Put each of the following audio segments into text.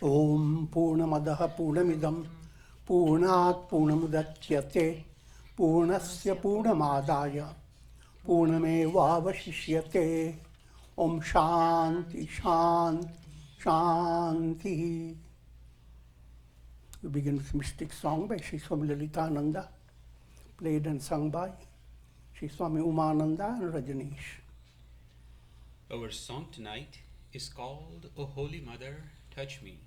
Om Purnamadaha Purnamidam Purnat Purnamudachyate Purnasya Purnamadaya Purnamevavashishyate. Om Shanti Shanti Shanti. We begin with mystic song by Sri Swami Lalitananda, played and sung by Sri Swami Umananda and Rajneesh. Our song tonight is called O Holy Mother, Touch Me.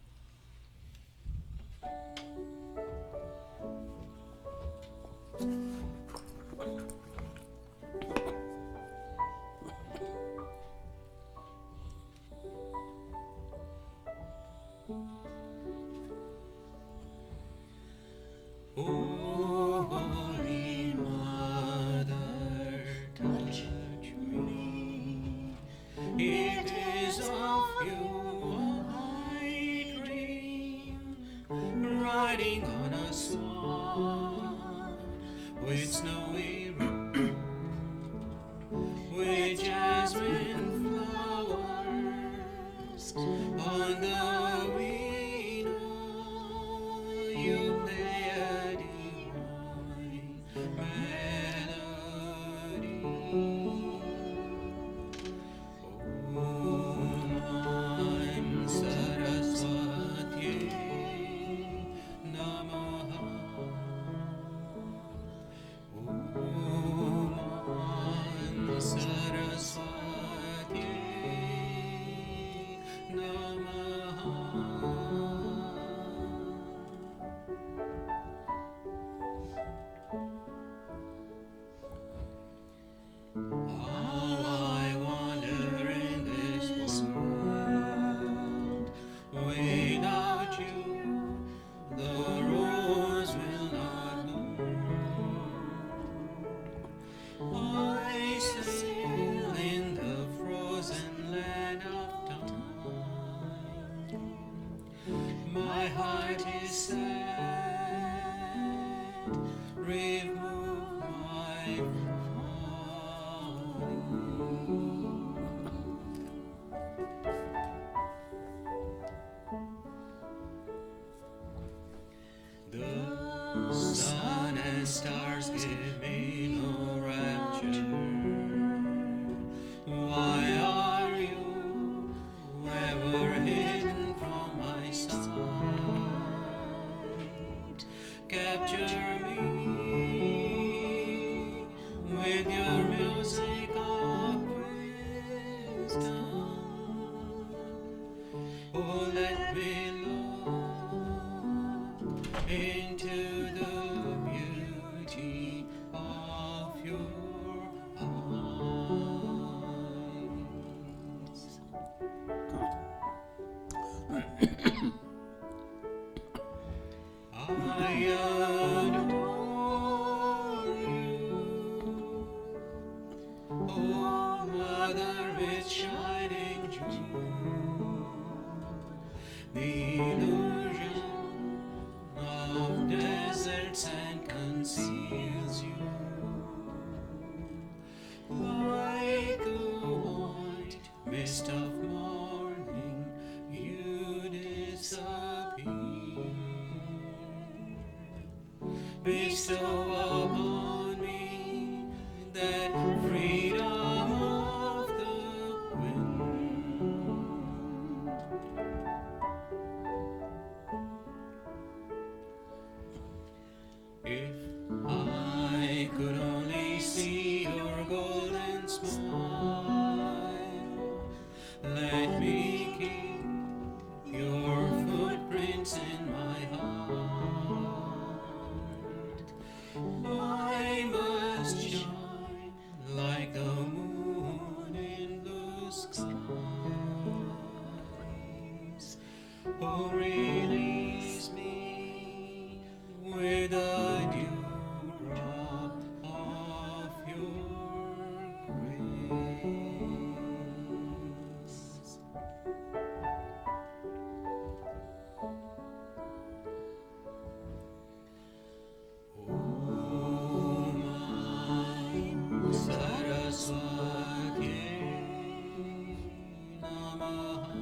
Oh, Holy Mother, touch me. It is of you I dream, riding on a swan with snowy road, with jasmine flowers on the window. You play a divine melody. Om Saraswati Namaha. Om Saraswati Namaha. How I wander in this world. Without you, the rose will not bloom. I sail in the frozen land of time. My heart is sad. Remove my the sun and stars give me no rapture. Why are you ever hidden from my sight? Capture me with your music of wisdom. Oh, let me look into the beauty of your eyes. I adore you, oh Mother with shining jewel. The illusion of deserts and conceals you. Like a white mist of morning, you disappear. Bestow upon me that freedom of the wind. If I could only see your golden smile, let me keep your footprints in my heart. I must shine like the moon in blue skies. Oh, release me with a dewdrop of your grace. Om Saraswati Namaha.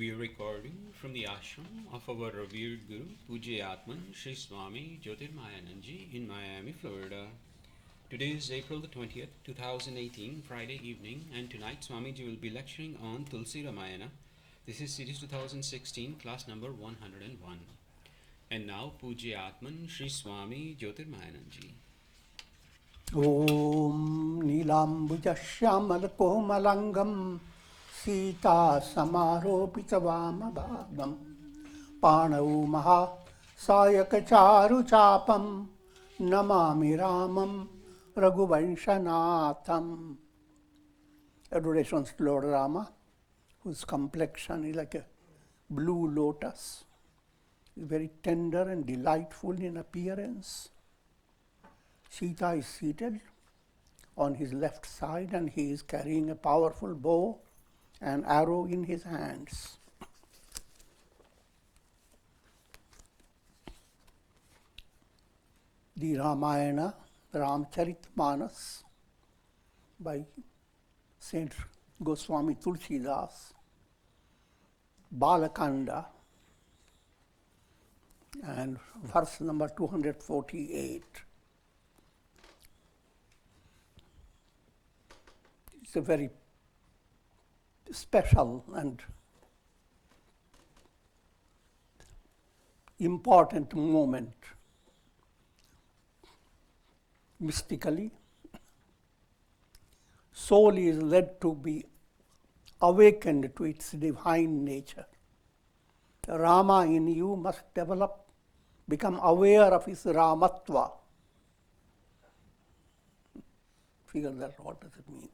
We are recording from the ashram of our revered Guru, Pujya Atman Sri Swami Jyotirmayananda in Miami, Florida. Today is April the 20th, 2018, Friday evening, and tonight Swamiji will be lecturing on Tulsi Ramayana. This is series 2016, class number 101. And now, Pujya Atman Sri Swami Jyotirmayananda. Om Nilambuja Shyamal Komalangam Sita Samaropita Vamabhagam Panau Maha Sayakacharu Chapam Namami Ramam Raghuvanshanatham. Adorations to Lord Rama, whose complexion is like a blue lotus, is very tender and delightful in appearance. Sita is seated on his left side and he is carrying a powerful bow and arrow in his hands. The Ramayana, Ramcharitmanas by Saint Goswami Tulsidas, Balakanda, and verse number 248. It's a very special and important moment. Mystically, soul is led to be awakened to its divine nature. Rama in you must develop, become aware of his Ramatva. Figure that, what does it mean?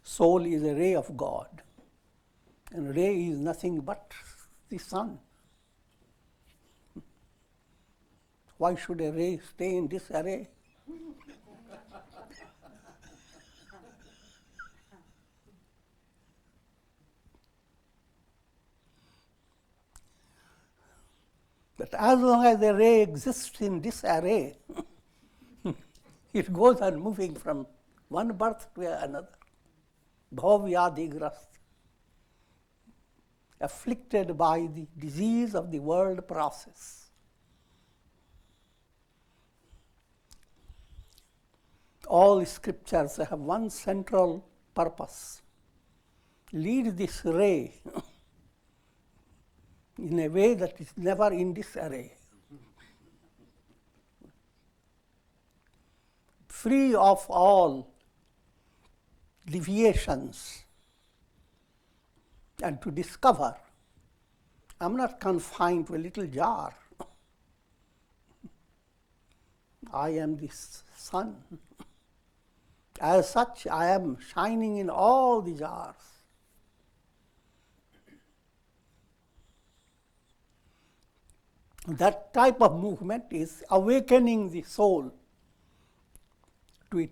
Soul is a ray of God, and ray is nothing but the sun. Why should a ray stay in this array? But as long as the ray exists in this array, it goes on moving from one birth to another. Bhavyadhigrast, afflicted by the disease of the world process. All scriptures have one central purpose: lead this ray in a way that is never in this array, free of all deviations, and to discover I'm not confined to a little jar. I am the sun. As such, I am shining in all the jars. That type of movement is awakening the soul to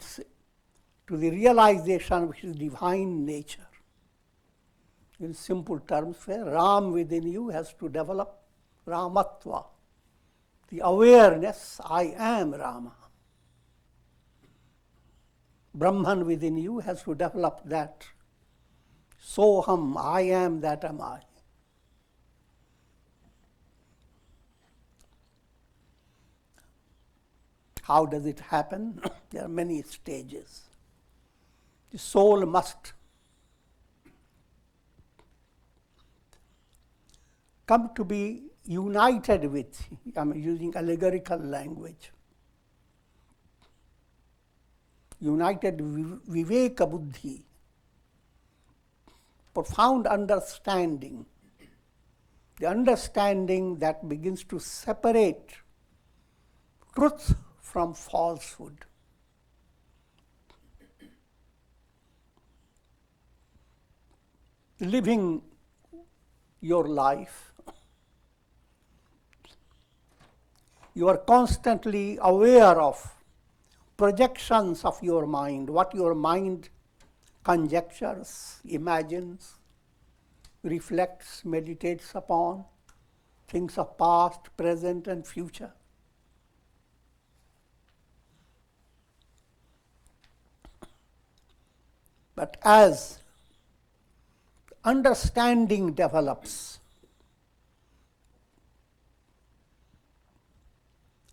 the realization of its divine nature. In simple terms, Ram within you has to develop Ramatva, the awareness, I am Rama. Brahman within you has to develop that Soham, I am that am I. How does it happen? There are many stages. The soul must come to be united with, I'm using allegorical language, united viveka buddhi, profound understanding, the understanding that begins to separate truth from falsehood. Living your life, you are constantly aware of projections of your mind, what your mind conjectures, imagines, reflects, meditates upon, things of past, present, and future. But as understanding develops,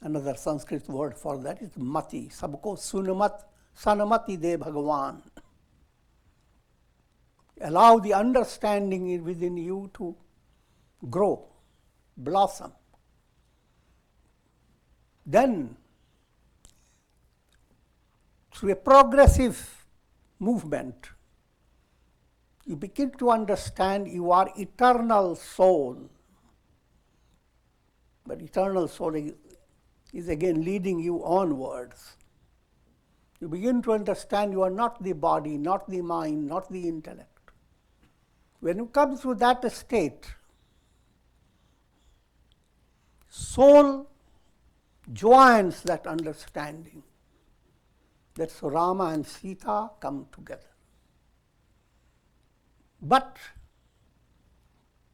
another Sanskrit word for that is mati. Sabko sunamat sanamati de Bhagavan. Allow the understanding within you to grow, blossom. Then, through a progressive movement, you begin to understand you are eternal soul. But eternal soul is again leading you onwards. You begin to understand you are not the body, not the mind, not the intellect. When you come through that state, soul joins that understanding. That's Rama and Sita come together. But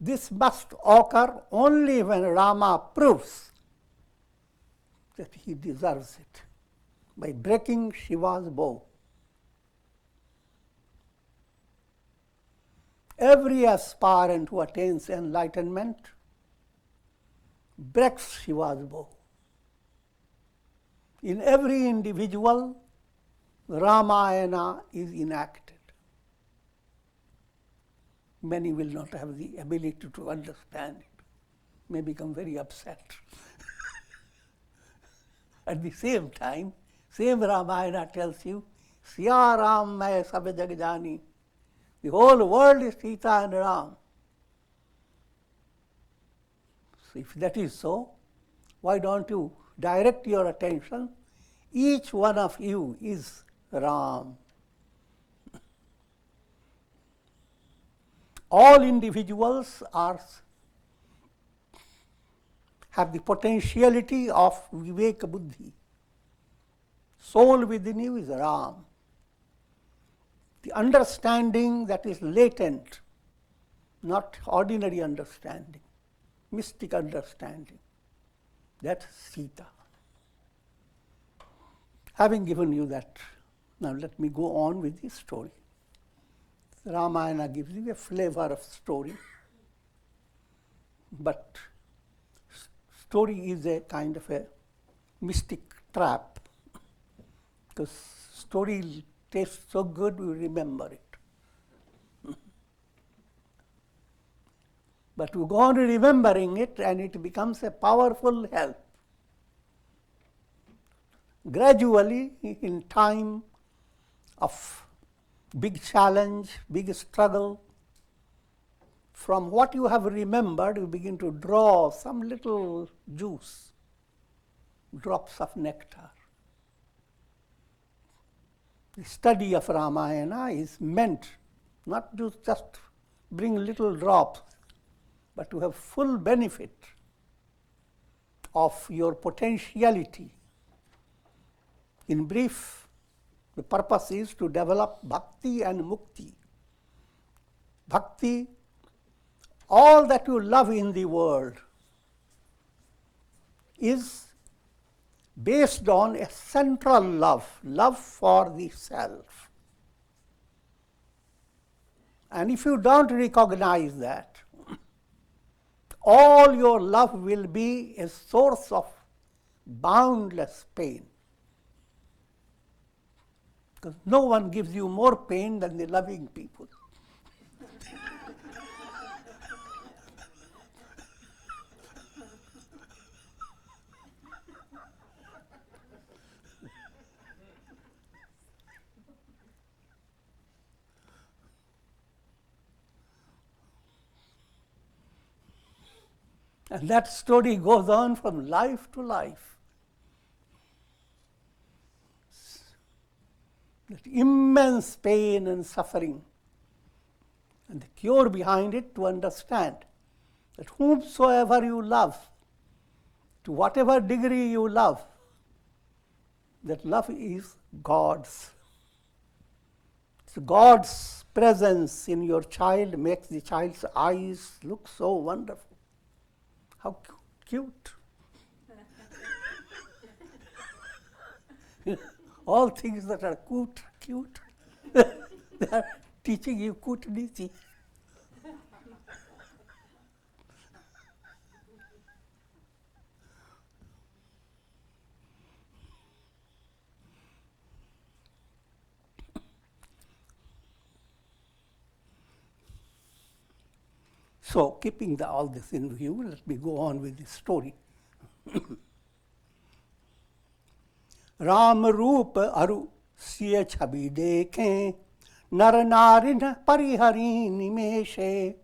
this must occur only when Rama proves that he deserves it by breaking Shiva's bow. Every aspirant who attains enlightenment breaks Shiva's bow. In every individual, Ramayana is enacted. Many will not have the ability to understand it, may become very upset. At the same time, same Ramayana tells you, Siya Ram Mai Sab Jag Jani. The whole world is Sita and Ram. So if that is so, why don't you direct your attention? Each one of you is Ram. All individuals have the potentiality of Viveka Buddhi. Soul within you is Ram. The understanding that is latent, not ordinary understanding, mystic understanding, that's Sita. Having given you that, now let me go on with the story. Ramayana gives you a flavor of story, but story is a kind of a mystic trap, because story tastes so good we remember it. But we go on remembering it and it becomes a powerful help. Gradually, in time of big challenge, big struggle, from what you have remembered, you begin to draw some little juice, drops of nectar. The study of Ramayana is meant not to just bring little drops, but to have full benefit of your potentiality. In brief, the purpose is to develop bhakti and mukti. Bhakti, all that you love in the world, is based on a central love for the self. And if you don't recognize that, all your love will be a source of boundless pain. Because no one gives you more pain than the loving people. And that story goes on from life to life. That immense pain and suffering, and the cure behind it to understand that whomsoever you love, to whatever degree you love, that love is God's. So God's presence in your child makes the child's eyes look so wonderful. How cute. All things that are cute. They are teaching you Kutniti. So, keeping all this in view, let me go on with this story. Ram रूप अरु सिय छवि देखें नर Narin परिहरी निमेषे.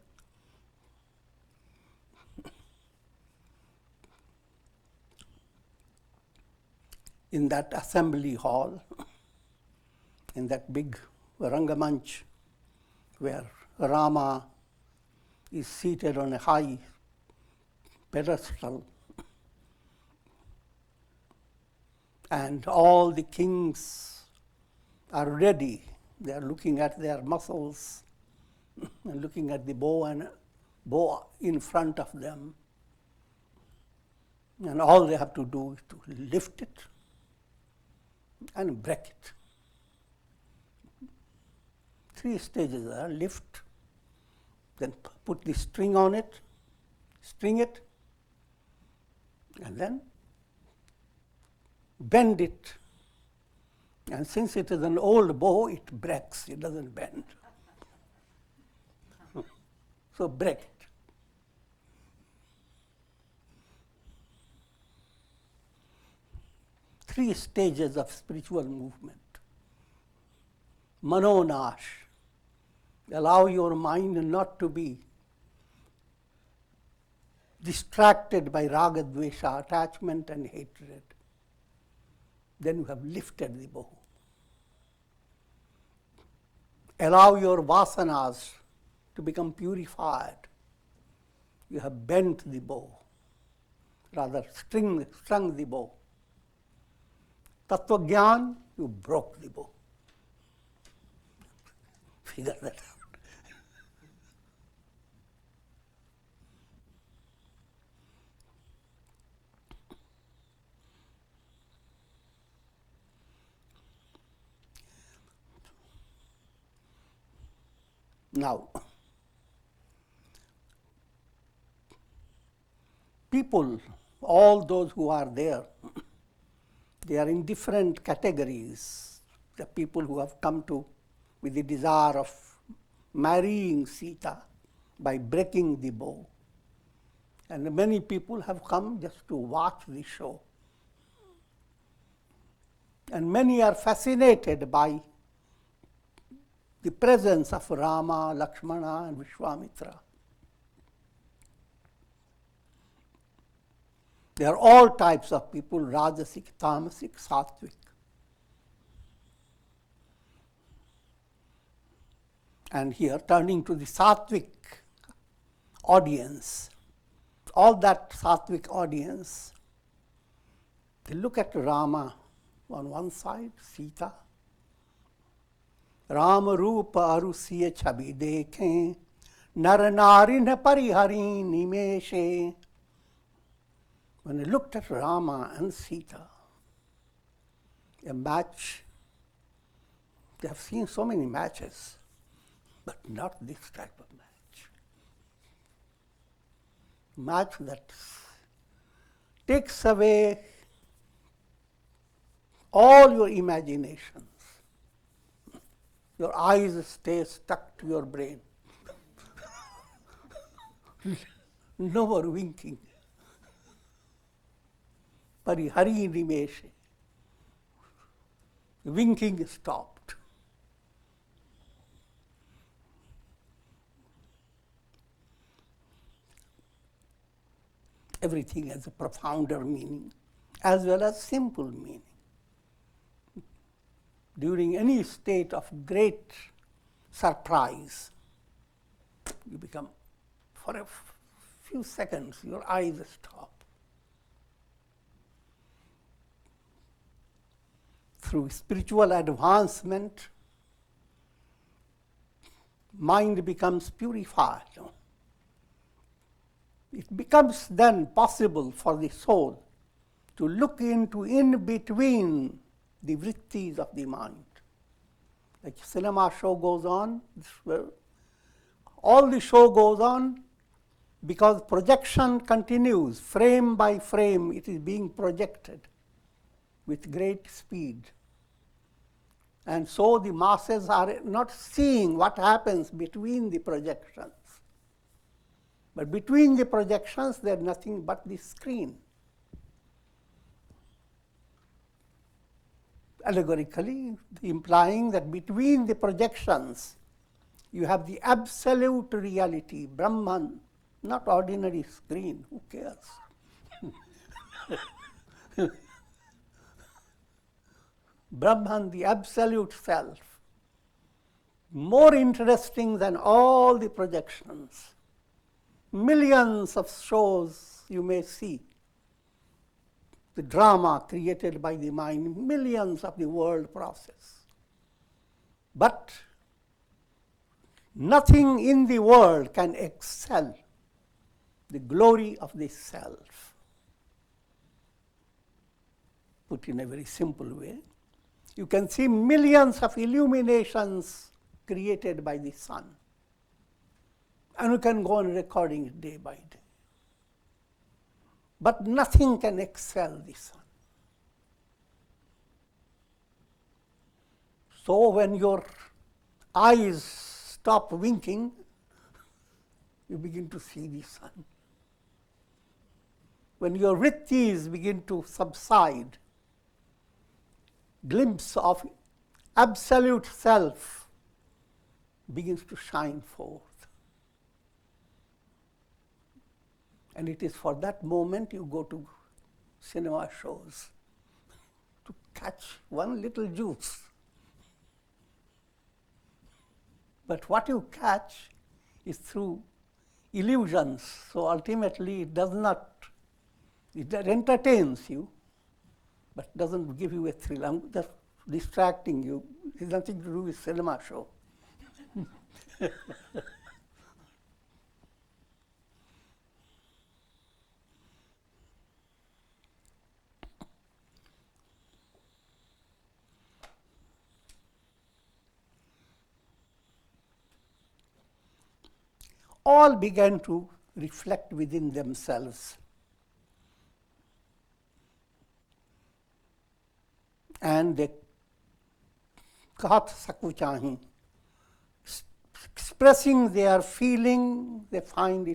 In that assembly hall, in that big Rangamanch, where Rama is seated on a high pedestal, and all the kings are ready. They are looking at their muscles and looking at the bow and bow in front of them. And all they have to do is to lift it and break it. 3 stages are lift, then put the string on it, string it, and then bend it. And since it is an old bow, it breaks, it doesn't bend. So break it. Three stages of spiritual movement. Manonash. Allow your mind not to be distracted by raga, dvesha, attachment and hatred. Then you have lifted the bow. Allow your vasanas to become purified. You have bent the bow, rather strung the bow. Tattva Gyan, you broke the bow. Figure that out. Now, people, all those who are there, they are in different categories. The people who have come to with the desire of marrying Sita by breaking the bow. And many people have come just to watch the show. And many are fascinated by the presence of Rama, Lakshmana, and Vishwamitra. There are all types of people, Rajasic, Tamasic, Sattvic. And here, turning to the Sattvic audience, all that Sattvic audience, they look at Rama on one side, Sita. Rama Rupa Arusiya Chabi Dekhen Nar Narin Parihari Nimeshe. When I looked at Rama and Sita, a match, they have seen so many matches, but not this type of match. Match that takes away all your imaginations. Your eyes stay stuck to your brain. No more winking. Parihari Nimeshe. Winking stopped. Everything has a profounder meaning as well as simple meaning. During any state of great surprise, you become, for a few seconds, your eyes stop. Through spiritual advancement, mind becomes purified. It becomes then possible for the soul to look into in between the vrittis of the mind, Like cinema show goes on, all the show goes on because projection continues, frame by frame it is being projected with great speed. And so the masses are not seeing what happens between the projections. But between the projections, there's nothing but the screen. Allegorically, implying that between the projections, you have the absolute reality, Brahman, not ordinary screen, who cares? Brahman, the absolute self, more interesting than all the projections. Millions of shows you may see, the drama created by the mind, millions of the world process. But nothing in the world can excel the glory of the self. Put in a very simple way, you can see millions of illuminations created by the sun. And you can go on recording it day by day. But nothing can excel the sun. So when your eyes stop winking, you begin to see the sun. When your vrittis begin to subside, glimpse of absolute self begins to shine forth. And it is for that moment you go to cinema shows to catch one little juice. But what you catch is through illusions. So ultimately it does not, it entertains you, but doesn't give you a thrill. I'm just distracting you. It has nothing to do with cinema show. All began to reflect within themselves. And they kahat saku chahi, expressing their feeling, they find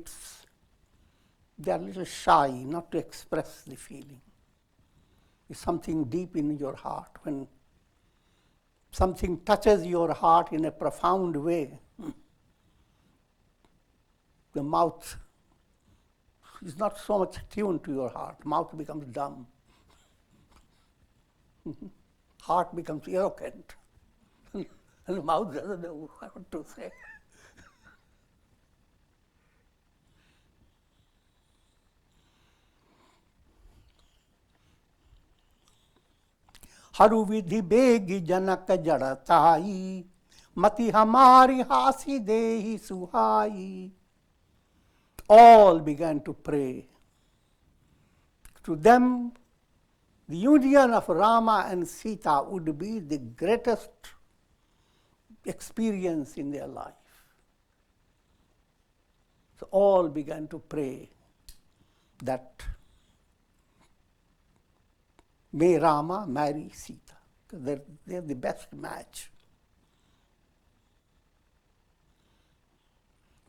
they are a little shy not to express the feeling. It's something deep in your heart. When something touches your heart in a profound way, the mouth is not so much tuned to your heart. Mouth becomes dumb. Heart becomes eloquent. And the mouth doesn't know what to say. Haru vidhi begi janaka jadatai, mati hamari hasi dehi suhai. All began to pray. To them, the union of Rama and Sita would be the greatest experience in their life. So all began to pray that may Rama marry Sita, because they're the best match.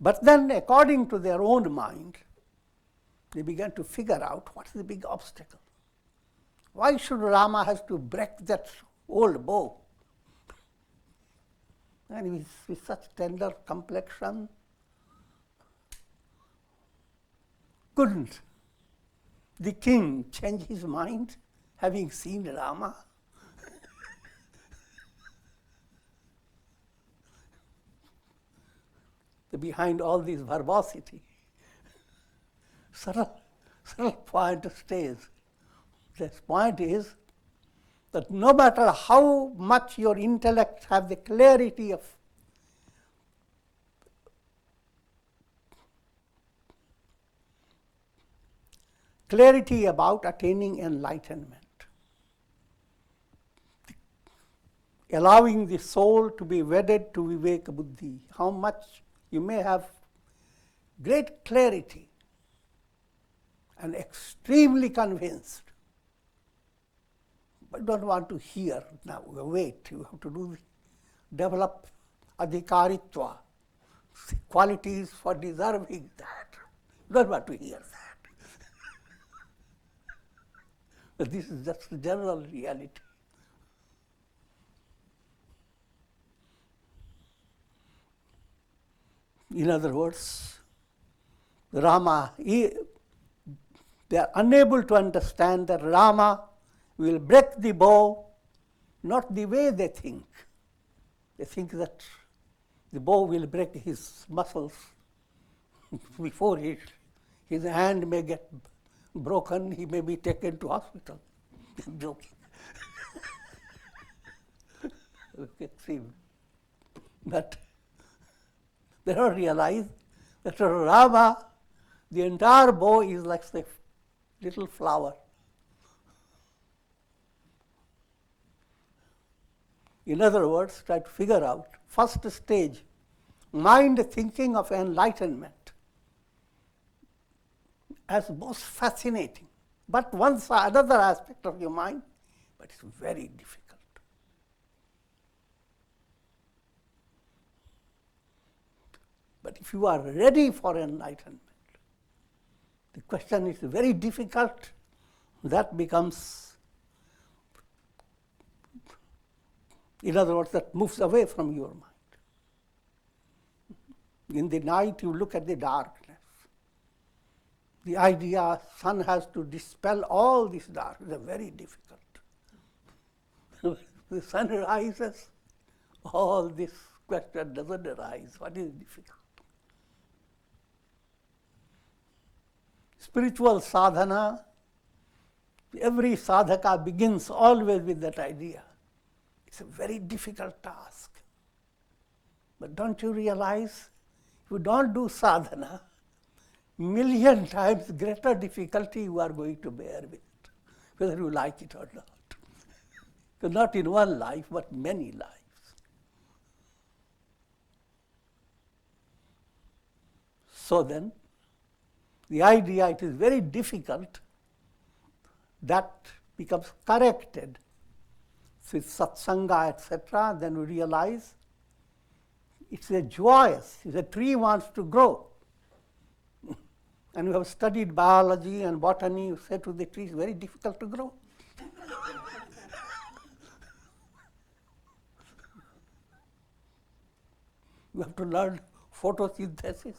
But then, according to their own mind, they began to figure out what is the big obstacle. Why should Rama have to break that old bow? And with such tender complexion, couldn't the king change his mind, having seen Rama? Behind all this verbosity, subtle point stays. This point is that no matter how much your intellect have the clarity about attaining enlightenment, allowing the soul to be wedded to Viveka Buddhi. How much you may have great clarity and extremely convinced, but don't want to hear. Now, wait, you have to develop adhikaritva, qualities for deserving that. You don't want to hear that. But this is just the general reality. In other words, Rama, they are unable to understand that Rama will break the bow not the way they think. They think that the bow will break his muscles before his hand may get broken, he may be taken to hospital. I'm joking. Okay, see. But they don't realize that for Rama, the entire bow is like a little flower. In other words, try to figure out, first stage, mind thinking of enlightenment as most fascinating. But once another aspect of your mind, but it's very difficult. But if you are ready for enlightenment, the question is very difficult. That becomes, in other words, that moves away from your mind. In the night, you look at the darkness. The idea sun has to dispel all this darkness is very difficult. The sun rises, all this question doesn't arise. What is difficult? Spiritual sadhana, every sadhaka begins always with that idea. It's a very difficult task. But don't you realize, if you don't do sadhana, million times greater difficulty you are going to bear with it, whether you like it or not. So not in one life, but many lives. So then, the idea, it is very difficult, that becomes corrected with satsanga, etc. Then we realize it's a joyous, if a tree wants to grow, and you have studied biology and botany, you say to the tree, it's very difficult to grow. You have to learn photosynthesis.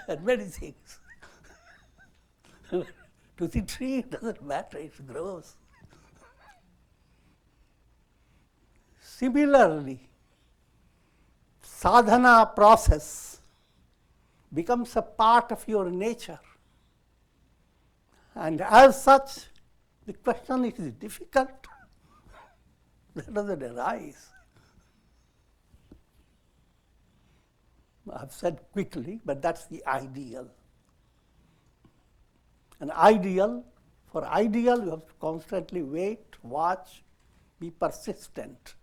And many things. To the tree, it doesn't matter, it grows. Similarly, sadhana process becomes a part of your nature. And as such, the question is difficult. That doesn't arise. I've said quickly, but that's the ideal. An ideal, for ideal, you have to constantly wait, watch, be persistent.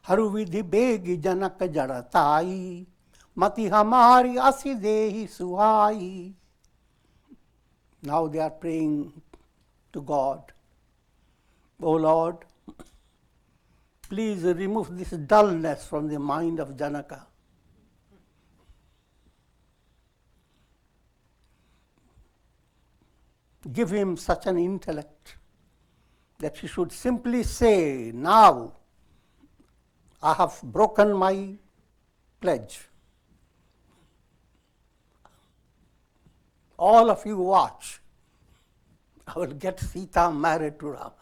हरु विधि bag जनक जड़ताई, मति हमारी असी देहि सुहाई. Now they are praying to God. O Lord, please remove this dullness from the mind of Janaka. Give him such an intellect that he should simply say, now I have broken my pledge. All of you watch. I will get Sita married to Rama.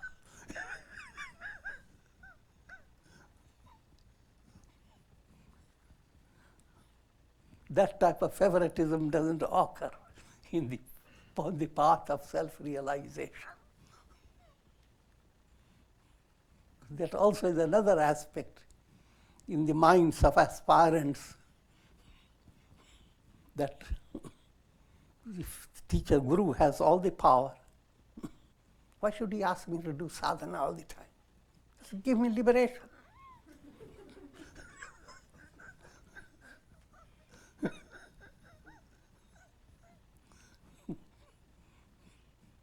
that type of favoritism doesn't occur on the path of self-realization. That also is another aspect in the minds of aspirants, that if teacher, guru has all the power, why should he ask me to do sadhana all the time? Just give me liberation.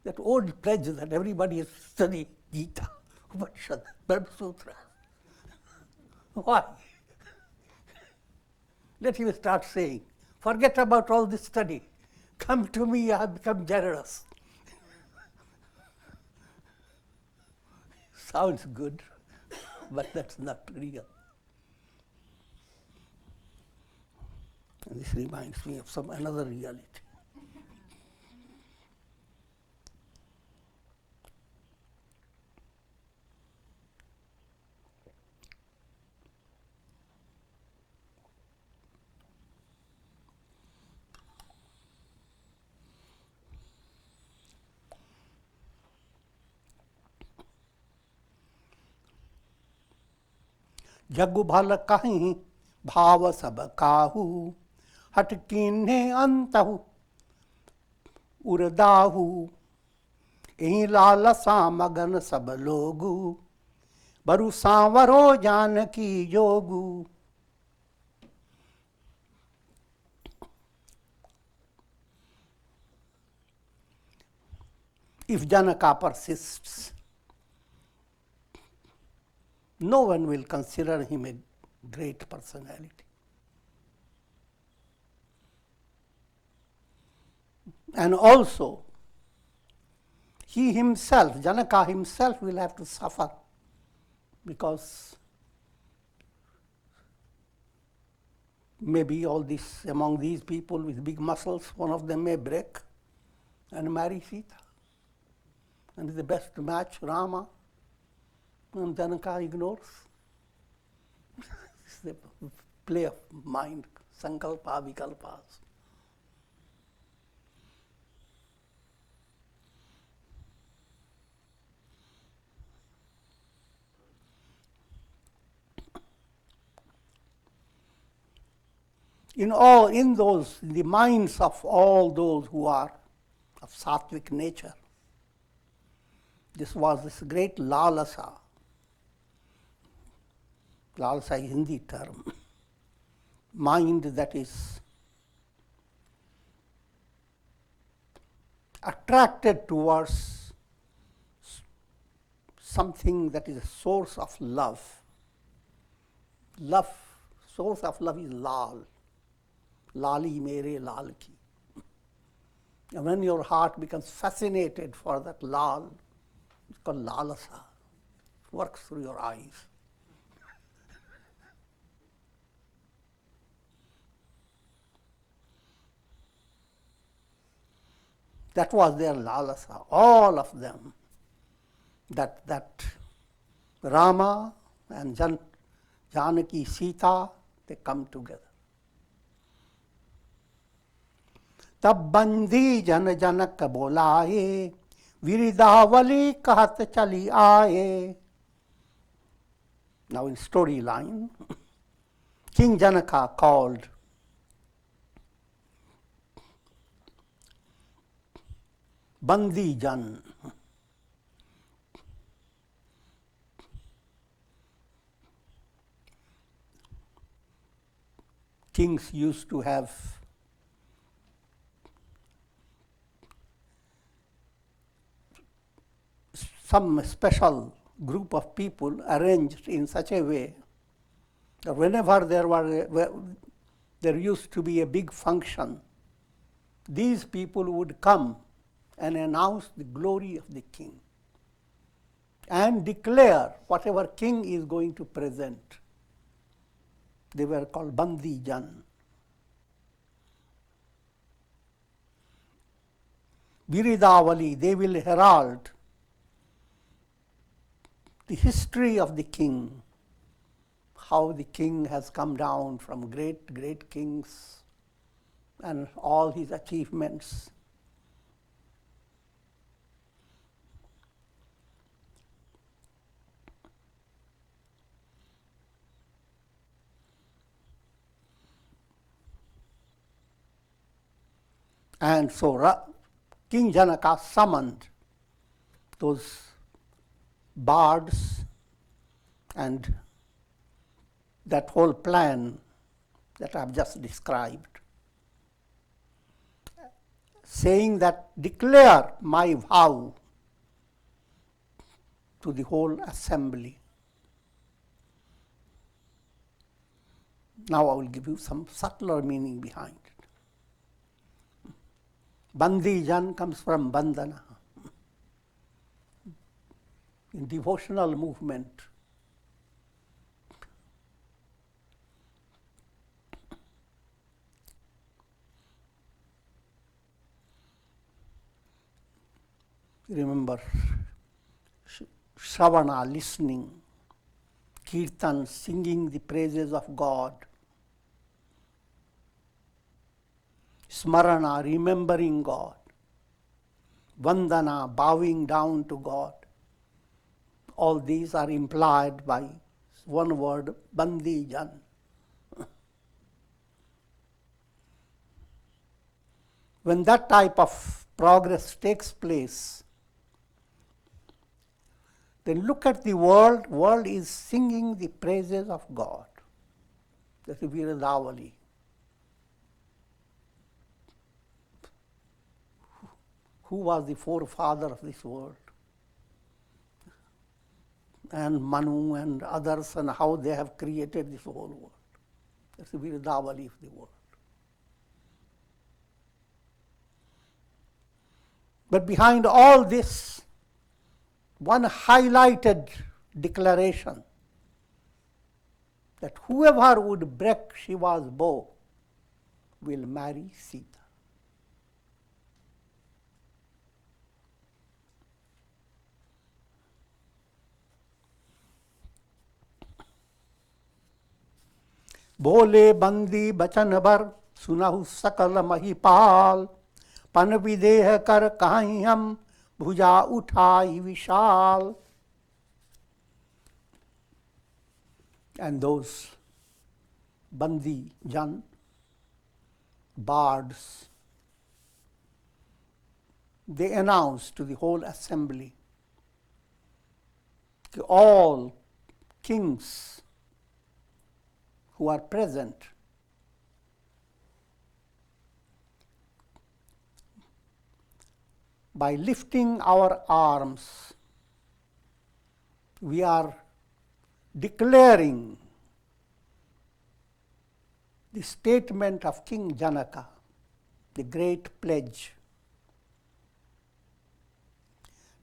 That old pledge that everybody has studied Gita, Upanishad, Brahma Sutra. Why? Let him start saying, forget about all this study. Come to me, I have become generous. Sounds good, but that's not real. And this reminds me of another reality. जगु भल कहीं भाव सब काहू हट कीन्हे अंतहु उरदाहू यही लालसा मगन सब लोगू बरु सांवरो Janaki Jogu. If Janaka persists, no one will consider him a great personality. And also, he himself, Janaka himself, will have to suffer, because maybe among these people with big muscles, one of them may break and marry Sita. And the best match, Rama, and Janaka ignores. It's the play of mind, sankalpa, vikalpas. In the minds of all those who are of sattvic nature, this was this great lalasa. Lalasa is Hindi term. Mind that is attracted towards something that is a source of love. Source of love is lal. Lali mere lal ki. And when your heart becomes fascinated for that lal, it's called lalasa. It works through your eyes. That was their lalasa, all of them. That Rama and Janaki, Sita, they come together. तब बंदी जन जनक बोलाए विरिदावली कहत चली आए. Now in storyline, King Janaka called Bandi Jan. Kings used to have some special group of people arranged in such a way that whenever there used to be a big function, these people would come and announce the glory of the king and declare whatever king is going to present. They were called Bandi Jan. Viridavali, they will herald the history of the king, how the king has come down from great, great kings and all his achievements. And so King Janaka summoned those bards and that whole plan that I've just described, saying that declare my vow to the whole assembly. Now I will give you some subtler meaning behind it. Bandi Jan comes from bandhana. In devotional movement, remember Shravana, listening, Kirtan, singing the praises of God, Smarana, remembering God, Vandana, bowing down to God. All these are implied by one word, Bandi Jan. When that type of progress takes place, then look at the world. World is singing the praises of God. That's Viradavali. Who was the forefather of this world? And Manu and others, and how they have created this whole world. That's the Viradavali of the world. But behind all this, one highlighted declaration that whoever would break Shiva's bow will marry Sita. बोले बंदी बचन भर सुनहु सकल महिपाल पन विदेह कर काहीं हम भुजा उठाई विशाल. And those Bandi Jan, bards, they announced to the whole assembly, all kings who are present, by lifting our arms, we are declaring the statement of King Janaka, the great pledge.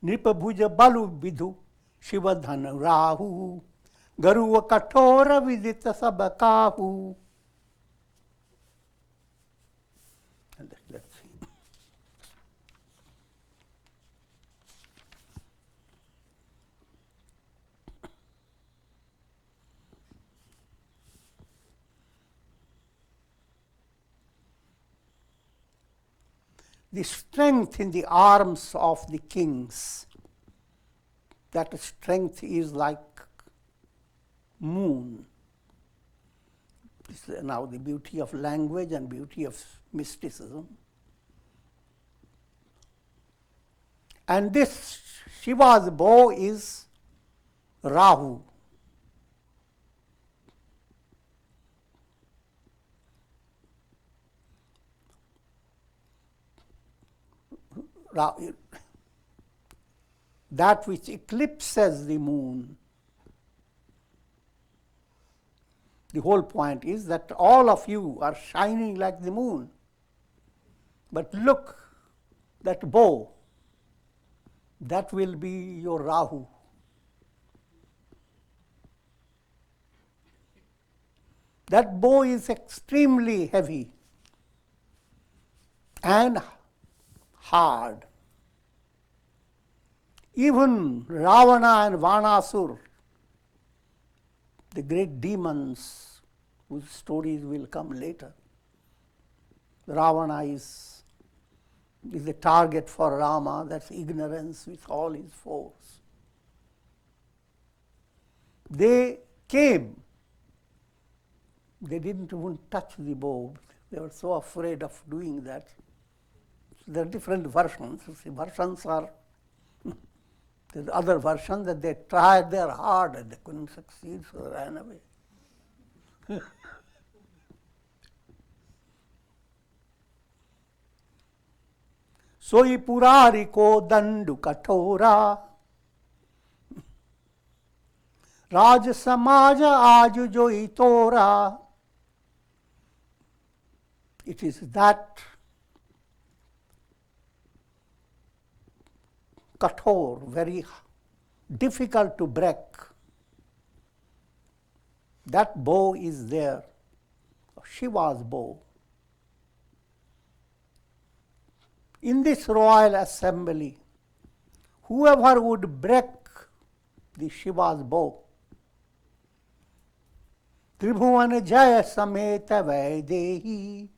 Nipabhuja balu vidhu shivadhanu rahu garuva kathora vidita sabakahu. Let's see. The strength in the arms of the kings, that strength is like moon. This is now the beauty of language and beauty of mysticism. And this Shiva's bow is Rahu. That which eclipses the moon. The whole point is that all of you are shining like the moon. But look, that bow, that will be your Rahu. That bow is extremely heavy and hard. Even Ravana and Vanasur, the great demons whose stories will come later, Ravana is the target for Rama, that's ignorance with all his force. They came. They didn't even touch the bow. They were so afraid of doing that. There are different versions. The versions are, there's other version that they tried their hard and they couldn't succeed, so they ran away. Soi purari ko dandu kathora, Raj samaja aaj joi tora. It is that kathor, very difficult to break. That bow is there, Shiva's bow. In this royal assembly, whoever would break the Shiva's bow, Tribhuvan Jaya Sameta Vaidehi,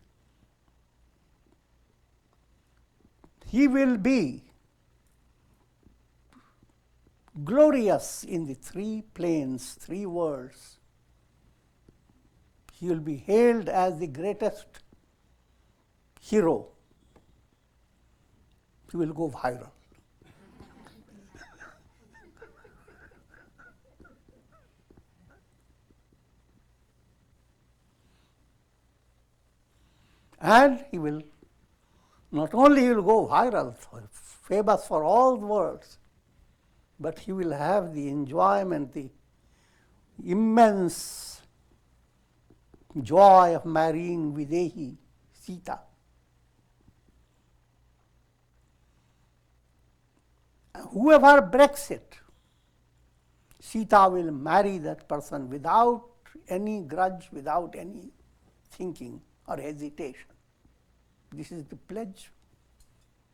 he will be glorious in the three planes, three worlds. He will be hailed as the greatest hero. He will go viral. And he will, not only he will go viral, famous for all the worlds, but he will have the enjoyment, the immense joy of marrying Videhi, Sita. Whoever breaks it, Sita will marry that person without any grudge, without any thinking or hesitation. This is the pledge,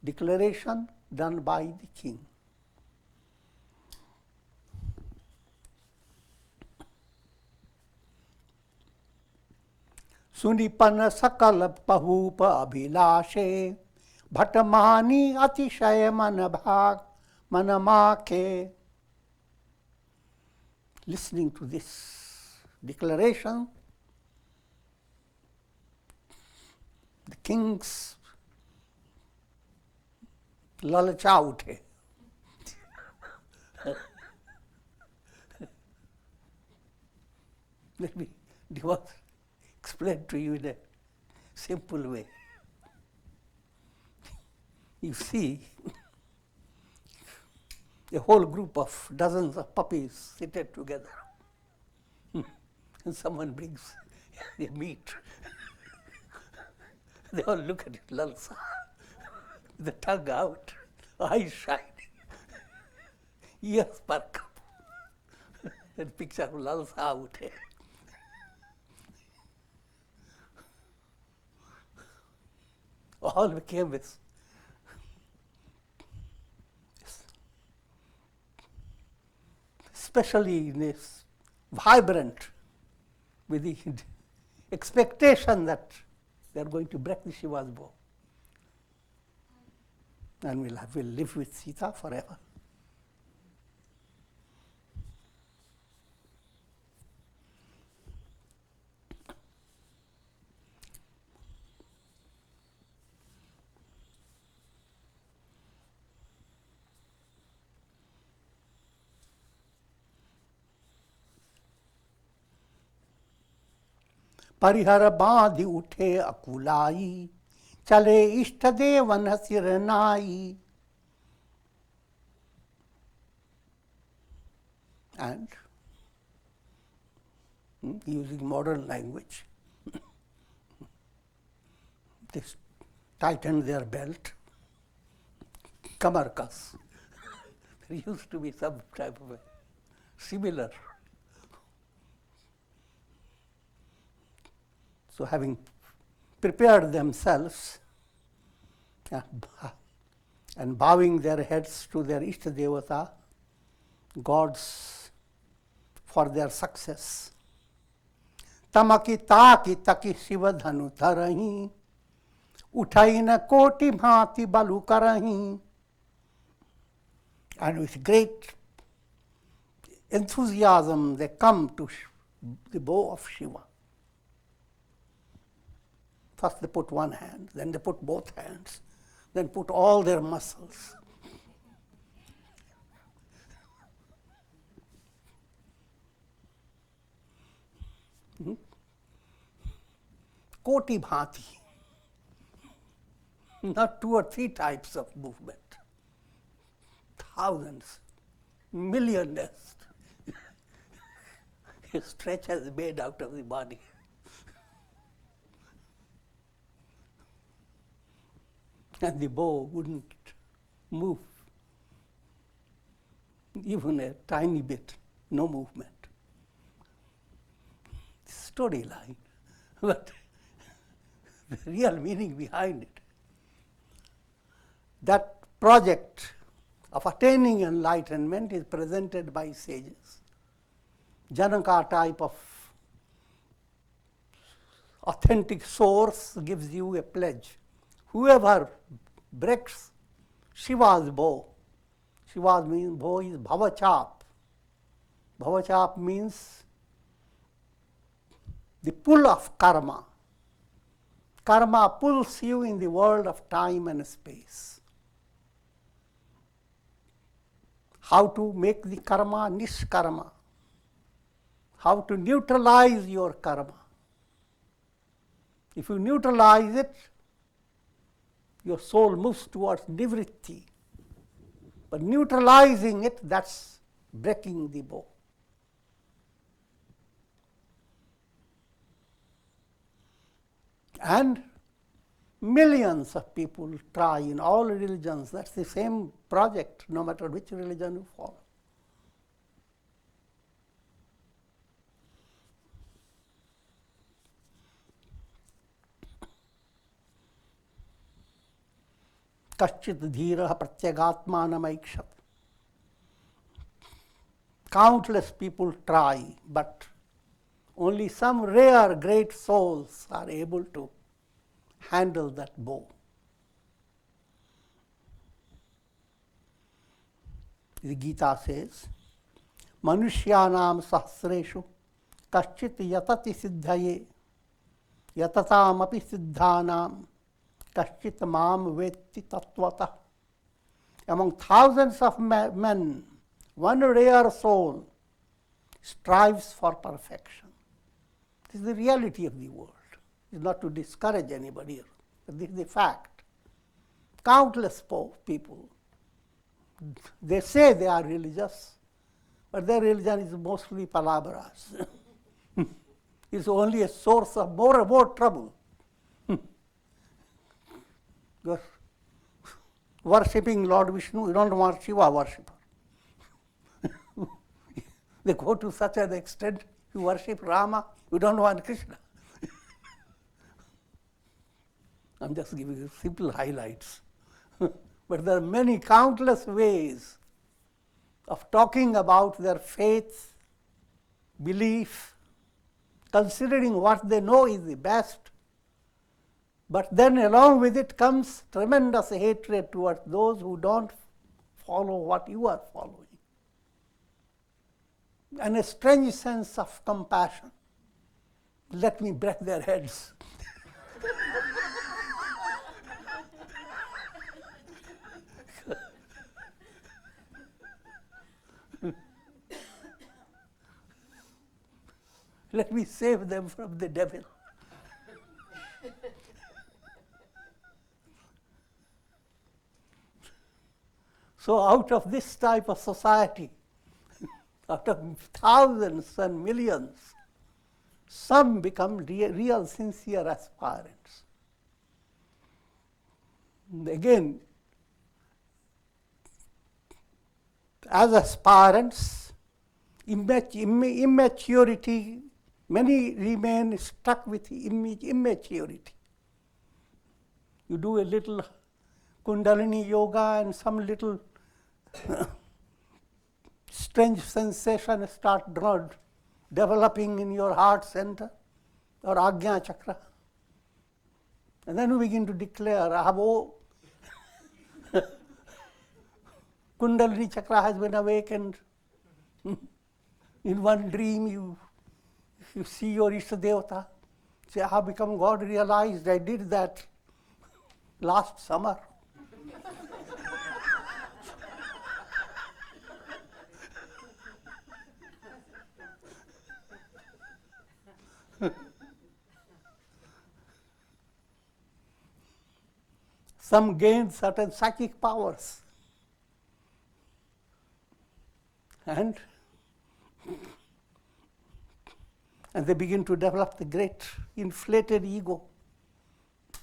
declaration done by the king. Sunipana sakala pahupa abhilashe, bhatamani atishaya manabhag manamake. Listening to this declaration, the king's lalacha uthe. Let me explain to you in a simple way. You see a whole group of dozens of puppies seated together, and someone brings their meat. They all look at it, lalsa, the tongue out, eyes shining, ears perk up, and picture of lalsa out here. All became this especially in this vibrant with the expectation that they are going to break the Shiva's bow and we'll live with Sita forever. परिहर बांधि उठे अकुलाई, चले इष्ट देवन सिर नाई. And using modern language, they tightened their belt, kamarkas. There used to be some type of a similar. So having prepared themselves and bowing their heads to their Ishta Devata, gods for their success. Tamaki taki taki Shiva dhanu dharahi, Uthai na koti bhati balu karahi. And with great enthusiasm they come to the bow of Shiva. First they put one hand, then they put both hands, then put all their muscles. Koti bhati. Not 2 or 3 types of movement. Thousands, millionaires. A stretch has made out of the body. And the bow wouldn't move. Even a tiny bit, no movement. Storyline, but the real meaning behind it. That project of attaining enlightenment is presented by sages. Janaka type of authentic source gives you a pledge. Whoever breaks Shiva's bow, Shiva's bow is bhavachap. Bhavachap means the pull of karma. Karma pulls you in the world of time and space. How to make the karma nishkarma. How to neutralize your karma. If you neutralize it, your soul moves towards nivritti. But neutralizing it, that's breaking the bow. And millions of people try in all religions. That's the same project, no matter which religion you follow. Kaschit dhira pratyagatmanamaikshat. Countless people try, but only some rare great souls are able to handle that bow. The Gita says, Manushyanam sahasreshu kaschit yatati siddhaye yatatam api siddhanam kaschit mam vetti tattvata. Among thousands of men, one rare soul strives for perfection. This is the reality of the world. It is not to discourage anybody, but this is the fact. Countless people, they say they are religious, but their religion is mostly palabras. It's only a source of more and more trouble. You're worshipping Lord Vishnu, you don't want Shiva worshipper. They go to such an extent, you worship Rama, you don't want Krishna. I'm just giving you simple highlights. But there are many countless ways of talking about their faith, belief, considering what they know is the best. But then along with it comes tremendous hatred towards those who don't follow what you are following. And a strange sense of compassion. Let me break their heads. Let me save them from the devil. So out of this type of society, out of thousands and millions, some become real sincere aspirants. And again, as aspirants, immaturity, many remain stuck with immaturity. You do a little Kundalini yoga and some little strange sensation start developing in your heart center or Ajna chakra. And then we begin to declare, Ahavo, Kundalini chakra has been awakened. In one dream, you see your Ishta Devata. Say, I have become God realized. I did that last summer. Some gain certain psychic powers. And they begin to develop the great inflated ego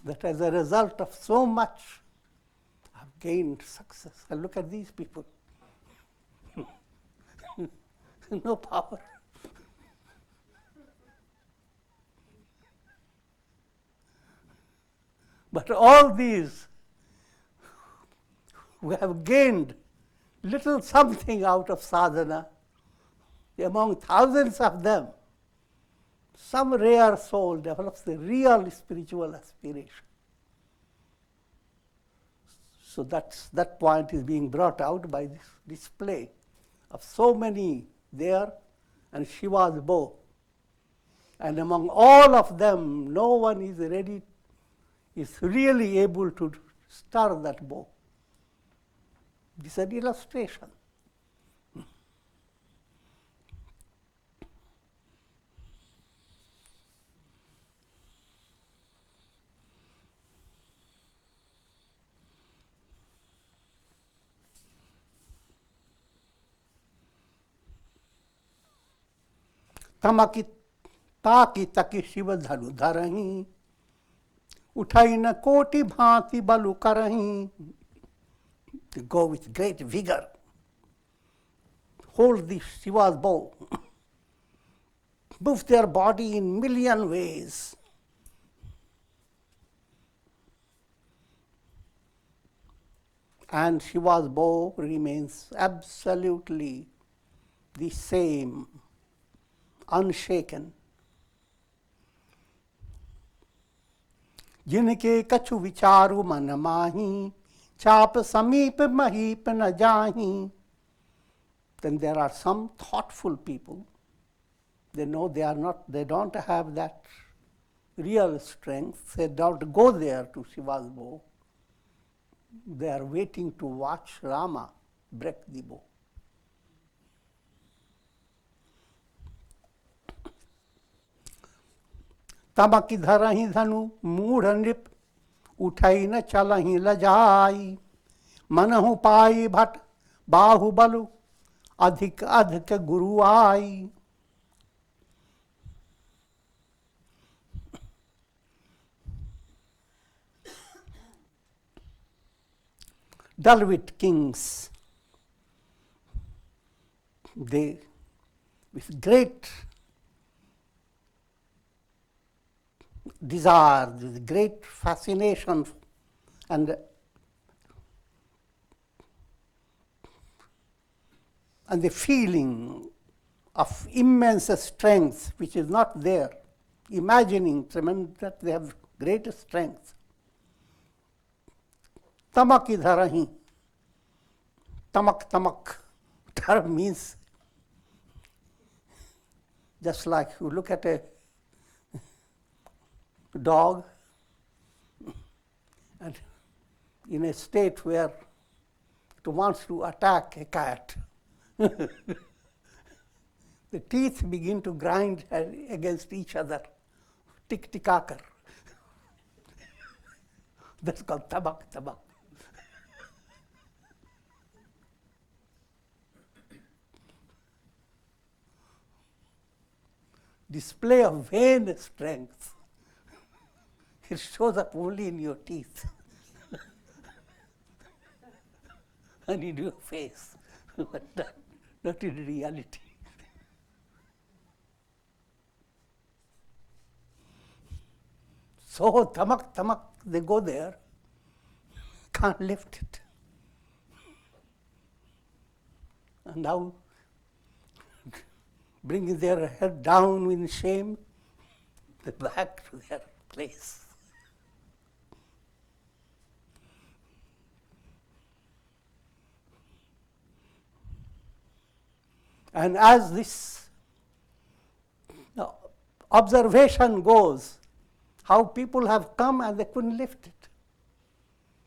that as a result of so much have gained success. And look at these people. No power. But all these who have gained little something out of sadhana, among thousands of them, some rare soul develops the real spiritual aspiration. So that point is being brought out by this display of so many there and Shiva's bow. And among all of them, no one is really able to stir that bow. This is an illustration. तमकी ताकि तकी शिव धनु धरही उठाई न कोटि भांति बलु करही. To go with great vigor, hold the Shiva's bow, move their body in million ways. And Shiva's bow remains absolutely the same, unshaken. जिनके कछु विचारु मन माही चाप समीप महीप न जाही. Then there are some thoughtful people. They know they don't have that real strength. They don't go there to Shiva's bow. They are waiting to watch Rama break the bow. तमकी धरही धनु मूढ़ नृप उठई न चलही लजाई. मनहु पाई भट बाहुबलु अधिक अधिक गुरु आई. Dulwit kings, they with great desire, with great fascination and the feeling of immense strength which is not there, imagining that they have great strength. Tamak idharahi. Tamak term means just like you look at a dog and in a state where it wants to attack a cat. The teeth begin to grind against each other. Tik-tikakar. That's called tabak. Display of vain strength. It shows up only in your teeth and in your face, but not in reality. So tamak, they go there, can't lift it. And now bringing their head down in shame, back to their place. And as this observation goes, how people have come and they couldn't lift it.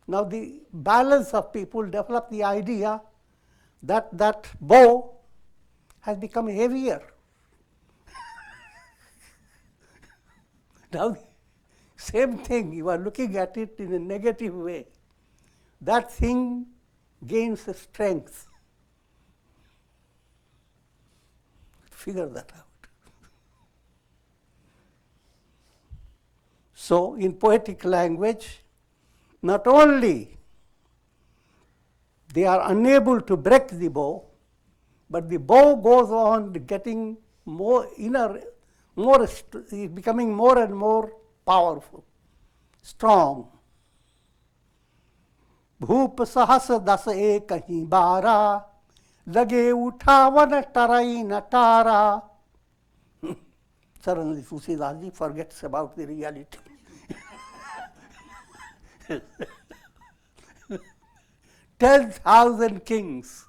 Now the balance of people develop the idea that that bow has become heavier. Now, same thing, you are looking at it in a negative way. That thing gains strength. Figure that out. So, in poetic language, not only they are unable to break the bow, but the bow goes on getting more inner, becoming more and more powerful, strong. Bhoop sahas das ekahi bara, lage uthavan tarai natara. Suddenly Tulsidas forgets about the reality. 10,000 kings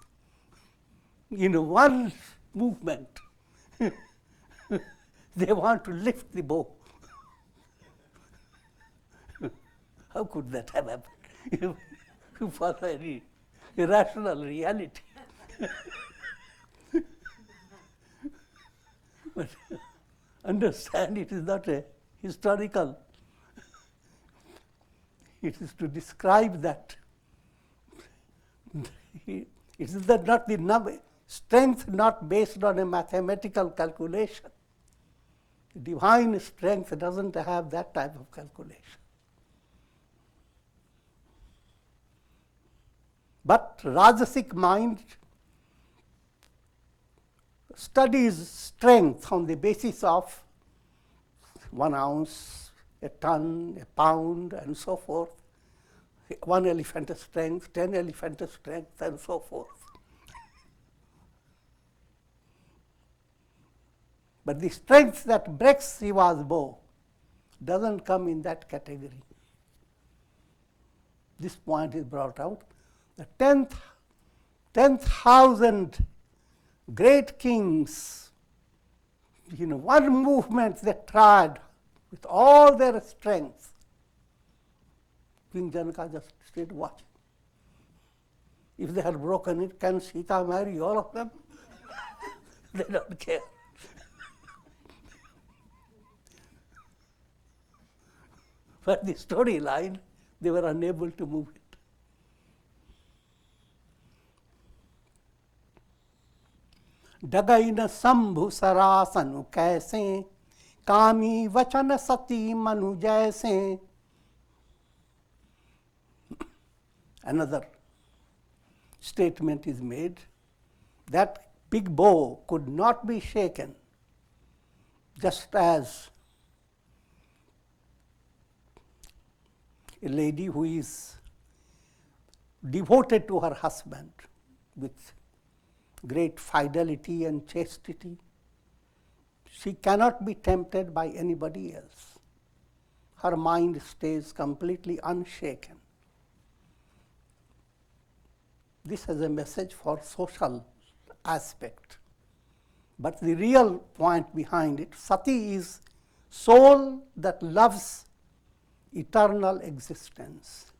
in one movement. They want to lift the bow. How could that have happened? You follow any irrational reality. But understand, it is not a historical. It is to describe that. It is not the number, strength not based on a mathematical calculation. Divine strength doesn't have that type of calculation. But Rajasic mind studies strength on the basis of 1 ounce, a ton, a pound, and so forth. 1 elephant strength, 10 elephant strength, and so forth. But the strength that breaks Shiva's bow doesn't come in that category. This point is brought out. The 10,000 great kings, one movement they tried with all their strength. King Janaka just stayed watching. If they had broken it, can Sita marry all of them? They don't care. But the storyline, they were unable to move it. डगई न शंभु सरासनु कैसे कामी वचन सती मनु जैसे. Another statement is made that big bow could not be shaken, just as a lady who is devoted to her husband with great fidelity and chastity, she cannot be tempted by anybody else. Her mind stays completely unshaken. This has a message for social aspect. But the real point behind it, sati is soul that loves eternal existence.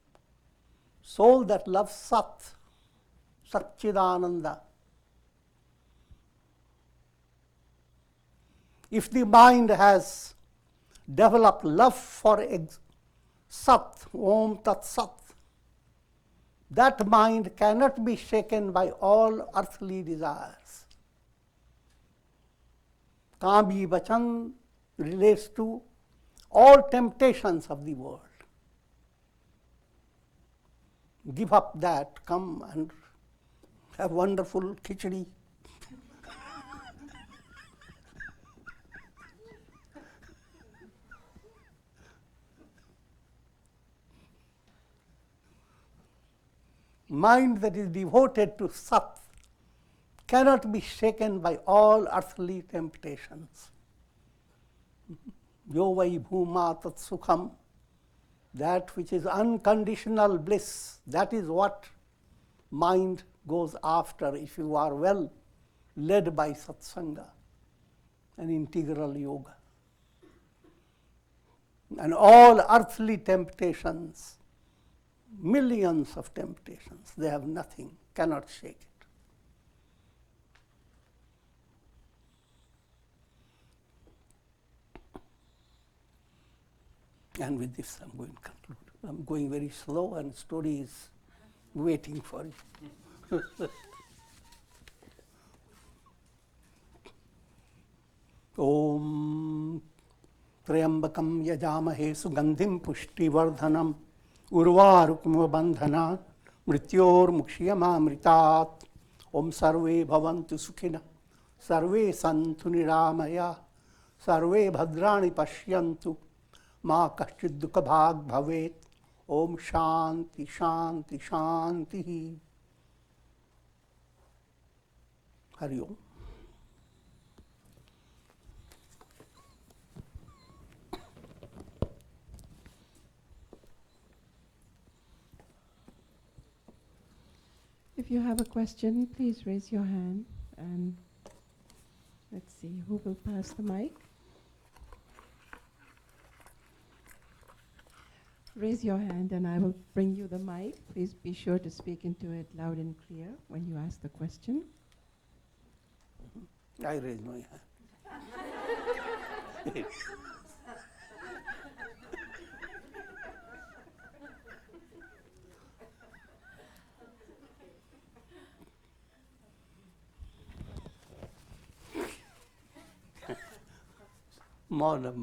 Soul that loves Sat, Satchidananda. If the mind has developed love for Sat, Om Tat Sat, that mind cannot be shaken by all earthly desires. Kami Vachan relates to all temptations of the world. Give up that, come and have wonderful khichdi. Mind that is devoted to Sat cannot be shaken by all earthly temptations. Yo vai bhuma tat sukham, that which is unconditional bliss, that is what mind goes after if you are well led by satsanga and integral yoga. And all earthly temptations, millions of temptations, they have nothing, cannot shake it. And with this, I'm going to conclude. I'm going very slow, and story is waiting for you. Om Triambakam Yajamahe Sugandhim Pushtivardhanam Urvarukma Bandhanat Mrityor Mukshiyamamritat. Om Sarve Bhavantu Sukhina Sarve Santu Niramaya Sarve Bhadrani Pashyantu Ma Kaschid Dukha Bhag Bhavet. Om Shanti Shanti Shanti. Hari Om. If you have a question, please raise your hand, and let's see who will pass the mic. Raise your hand and I will bring you the mic. Please be sure to speak into it loud and clear when you ask the question. I raise my hand. Mola.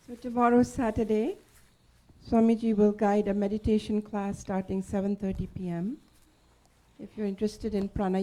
So tomorrow, Saturday, Swamiji will guide a meditation class starting 7:30 p.m. If you're interested in pranayama,